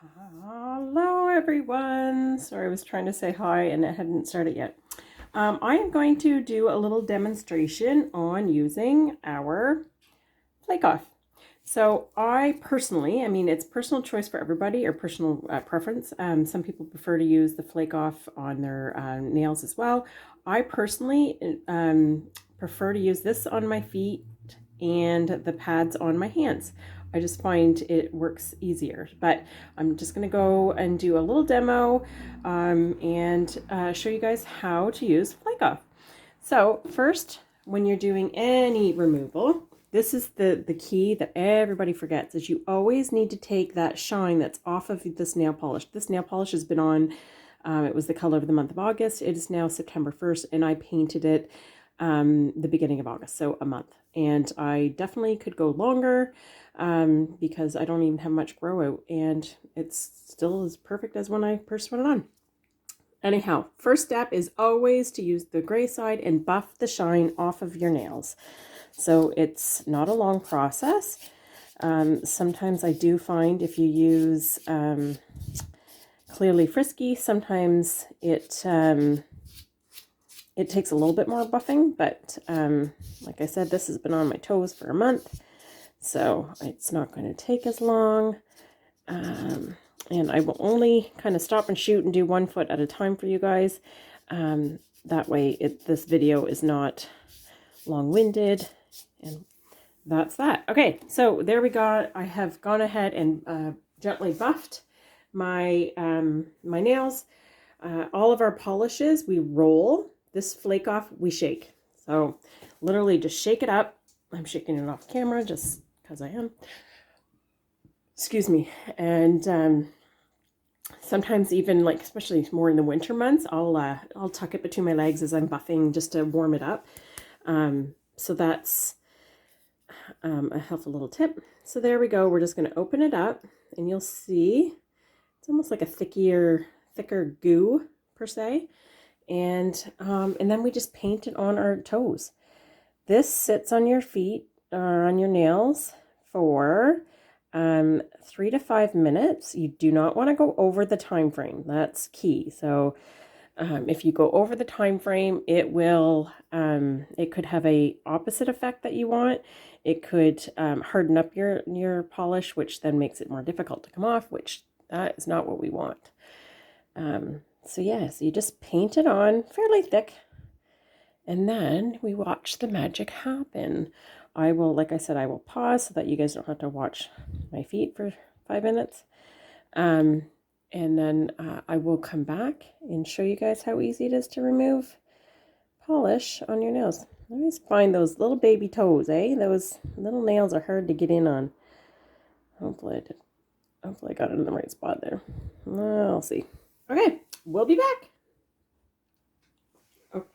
Hello everyone. Sorry, I was trying to say hi and it hadn't started yet. I am going to do a little demonstration on using our flake off. So I personally, it's personal choice for everybody or personal preference. Some people prefer to use the flake off on their nails as well. I personally prefer to use this on my feet and the pads on my hands. I just find it works easier, but I'm just going to go and do a little demo and show you guys how to use flake off. So first, when you're doing any removal, this is the key that everybody forgets, is you always need to take that shine that's off of this nail polish. This nail polish has been on, it was the color of the month of August. It is now September 1st and I painted it the beginning of August, so a month. And I definitely could go longer because I don't even have much grow out and it's still as perfect as when I first put it on. Anyhow, first step is always to use the gray side and buff the shine off of your nails. So it's not a long process. Sometimes I do find if you use Clearly Frisky, sometimes it takes a little bit more buffing, but like I said, this has been on my toes for a month, so it's not going to take as long. And I will only kind of stop and shoot and do 1 foot at a time for you guys. That way this video is not long-winded, and that's that. Okay, so there we go. I have gone ahead and gently buffed my my nails. All of our polishes, we roll. This flake off, we shake. So literally just shake it up. I'm shaking it off camera just because I am. Excuse me. And sometimes even like, especially more in the winter months, I'll tuck it between my legs as I'm buffing just to warm it up. So that's a helpful little tip. So there we go. We're just going to open it up and you'll see it's almost like a thicker goo per se. And then we just paint it on our toes. This sits on your feet or on your nails for 3 to 5 minutes. You do not want to go over the time frame. That's key. So if you go over the time frame, it will it could have a opposite effect that you want. It could harden up your polish, which then makes it more difficult to come off, which that is not what we want. So yeah, so you just paint it on fairly thick and then we watch the magic happen. I will, like I said, I will pause so that you guys don't have to watch my feet for 5 minutes. And then I will come back and show you guys how easy it is to remove polish on your nails. I always find those little baby toes, those little nails are hard to get in on. Hopefully I got it in the right spot there. I'll see. Okay, we'll be back. Oh,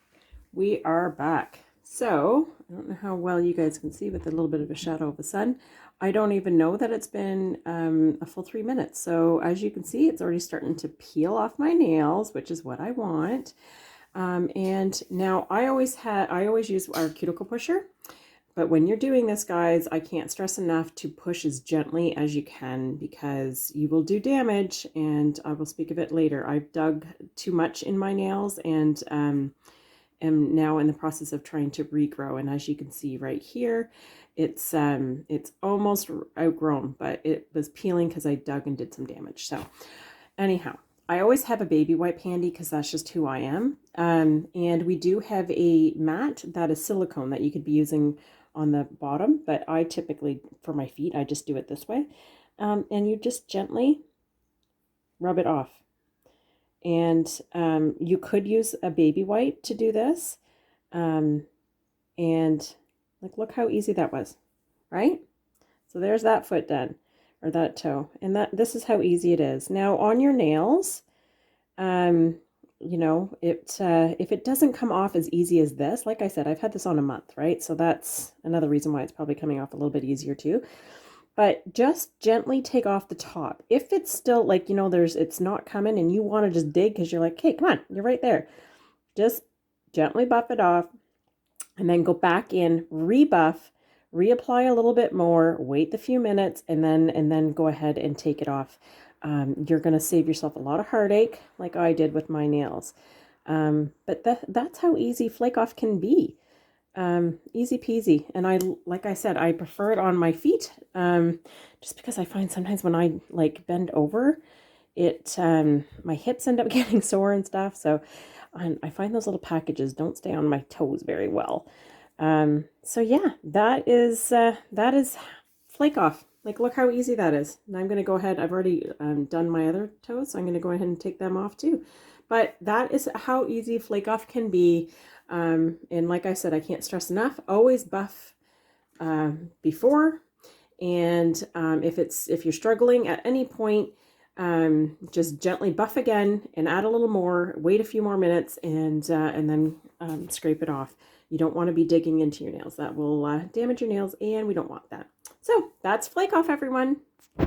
we are back. So, I don't know how well you guys can see with a little bit of a shadow of the sun. I don't even know that it's been a full 3 minutes. So, as you can see, it's already starting to peel off my nails, which is what I want. And now I always use our cuticle pusher. But when you're doing this, guys, I can't stress enough to push as gently as you can because you will do damage, and I will speak of it later. I've dug too much in my nails and am now in the process of trying to regrow. And as you can see right here, it's almost outgrown, but it was peeling because I dug and did some damage. So anyhow, I always have a baby wipe handy because that's just who I am. And we do have a mat that is silicone that you could be using on the bottom, but I typically, for my feet, I just do it this way. And you just gently rub it off. And you could use a baby wipe to do this. And like, look how easy that was, right? So there's that foot done, or that toe. And this is how easy it is. Now on your nails, you know, if it doesn't come off as easy as this, like I said, I've had this on a month, right? So that's another reason why it's probably coming off a little bit easier too. But just gently take off the top. If it's still like, you know, it's not coming and you want to just dig because you're like, hey, come on, you're right there. Just gently buff it off and then go back in, rebuff, reapply a little bit more, wait the few minutes, and then go ahead and take it off. You're going to save yourself a lot of heartache like I did with my nails. But that's how easy flake off can be. Easy peasy. And like I said, I prefer it on my feet, just because I find sometimes when I like bend over, my hips end up getting sore and stuff. So I find those little packages don't stay on my toes very well. So yeah, that is flake off. Like, look how easy that is. And I'm going to go ahead. I've already done my other toes, so I'm going to go ahead and take them off too. But that is how easy flake off can be. And like I said, I can't stress enough, always buff before. And if you're struggling at any point, just gently buff again and add a little more, wait a few more minutes, and then scrape it off. You don't want to be digging into your nails. That will damage your nails, and we don't want that. So that's flake off, everyone.